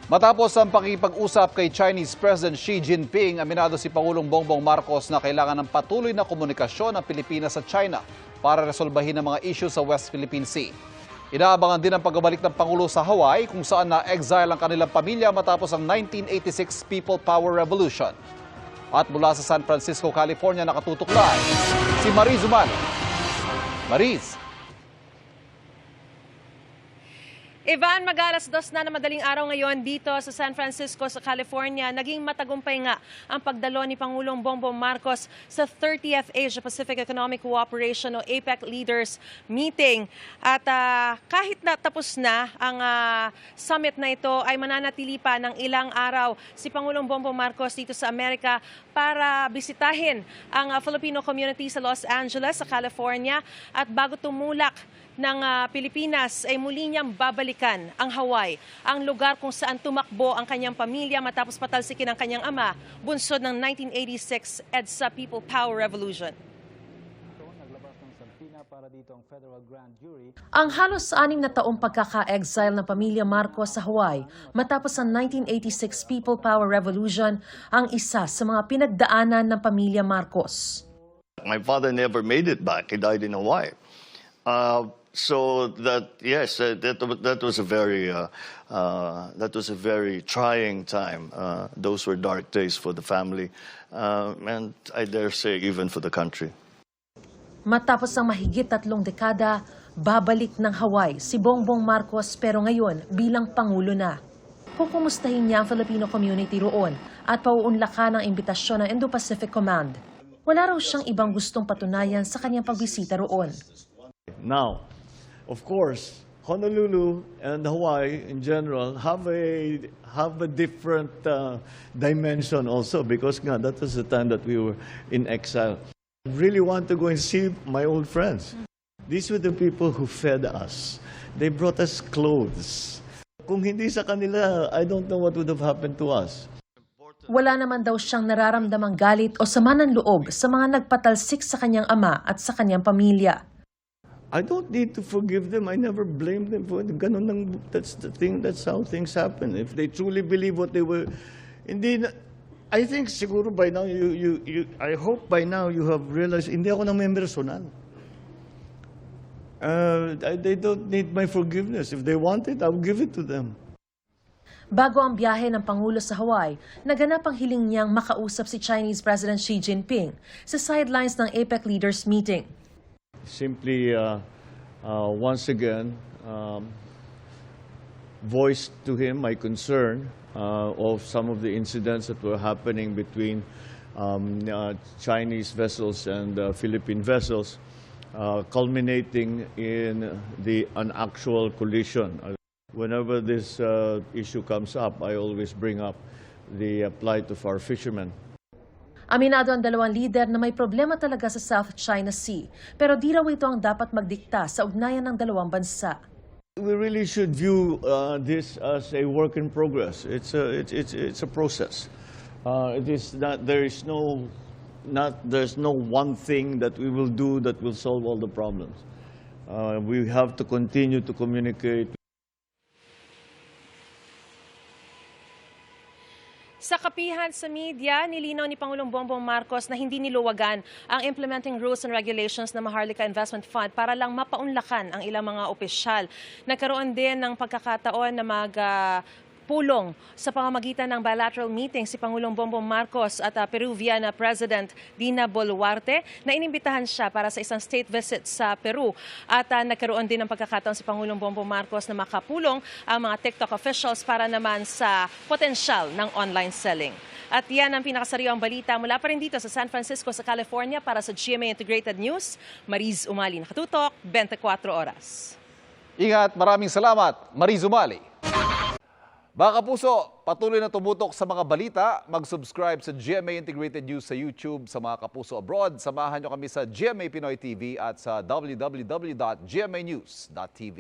Matapos ang pakipag-usap kay Chinese President Xi Jinping, aminado si Pangulong Bongbong Marcos na kailangan ng patuloy na komunikasyon ng Pilipinas sa China para resolbahin ang mga issue sa West Philippine Sea. Inaabangan din ang pagbabalik ng Pangulo sa Hawaii kung saan na-exile ang kanilang pamilya matapos ang 1986 People Power Revolution. At mula sa San Francisco, California, nakatutok live si Mariz Umali. Mariz. Ivan, mag-alas 2 na madaling araw ngayon dito sa San Francisco sa California. Naging matagumpay nga ang pagdalo ni Pangulong Bongbong Marcos sa 30th Asia-Pacific Economic Cooperation o APEC Leaders Meeting. At kahit na tapos na ang summit na ito, ay mananatili pa ng ilang araw si Pangulong Bongbong Marcos dito sa Amerika para bisitahin ang Filipino community sa Los Angeles, sa California. At bago tumulak ng Pilipinas ay muli niyang babalikan ang Hawaii, ang lugar kung saan tumakbo ang kanyang pamilya matapos patalsikin ang kanyang ama, bunsod ng 1986 EDSA People Power Revolution. Ang halos 6 na taong pagkaka-exile ng pamilya Marcos sa Hawaii matapos ang 1986 People Power Revolution ang isa sa mga pinagdaanan ng pamilya Marcos. My father never made it back. He died in Hawaii. So that yes, that was a very trying time. Those were dark days for the family, and I dare say even for the country. Matapos ang mahigit 3 dekada, babalik ng Hawaii si Bongbong Marcos pero ngayon bilang Pangulo na. Kukumustahin niya ang Filipino community roon at pauunlakan ang imbitasyon ng Indo-Pacific Command. Wala raw siyang ibang gustong patunayan sa kanyang pagbisita roon. Now, of course, Honolulu and Hawaii in general have a different dimension also because that was the time that we were in exile. I really want to go and see my old friends. These were the people who fed us. They brought us clothes. Kung hindi sa kanila, I don't know what would have happened to us. Wala naman daw siyang nararamdamang galit o sama ng loob sa mga nagpatalsik sa kanyang ama at sa kanyang pamilya. I don't need to forgive them. I never blame them for it. That's the thing. That's how things happen. If they truly believe what they were, indeed, I think siguro by now I hope by now you have realized hindi ako ng member personal. They don't need my forgiveness. If they want it, I'll give it to them. Bago ang biyahe ng Pangulo sa Hawaii, naganap ang hiling niyang makausap si Chinese President Xi Jinping sa sidelines ng APEC Leaders Meeting. Simply once again voiced to him my concern of some of the incidents that were happening between Chinese vessels and Philippine vessels, culminating in an actual collision. Whenever this issue comes up, I always bring up the plight of our fishermen. Aminado ang dalawang lider na may problema talaga sa South China Sea, pero di raw ito ang dapat magdikta sa ugnayan ng dalawang bansa. We really should view this as a work in progress. It's a process. It is not. There's no one thing that we will do that will solve all the problems. We have to continue to communicate. Sa kapihan sa media, nilinaw ni Pangulong Bongbong Marcos na hindi niluwagan ang implementing rules and regulations ng Maharlika Investment Fund para lang mapaunlakan ang ilang mga opisyal. Nagkaroon din ng pagkakataon na pulong sa pamamagitan ng bilateral meeting si Pangulong Bongbong Marcos at Peruvian President Dina Boluarte na inimbitahan siya para sa isang state visit sa Peru. At nagkaroon din ng pagkakataon si Pangulong Bongbong Marcos na makapulong ang mga TikTok officials para naman sa potensyal ng online selling. At yan ang pinakasariwang balita mula pa rin dito sa San Francisco sa California para sa GMA Integrated News. Mariz Umali, nakatutok, 24 oras. Ingat, maraming salamat, Mariz Umali. Mga kapuso, patuloy na tumutok sa mga balita. Mag-subscribe sa GMA Integrated News sa YouTube. Sa mga kapuso abroad, samahan nyo kami sa GMA Pinoy TV at sa www.gmanews.tv.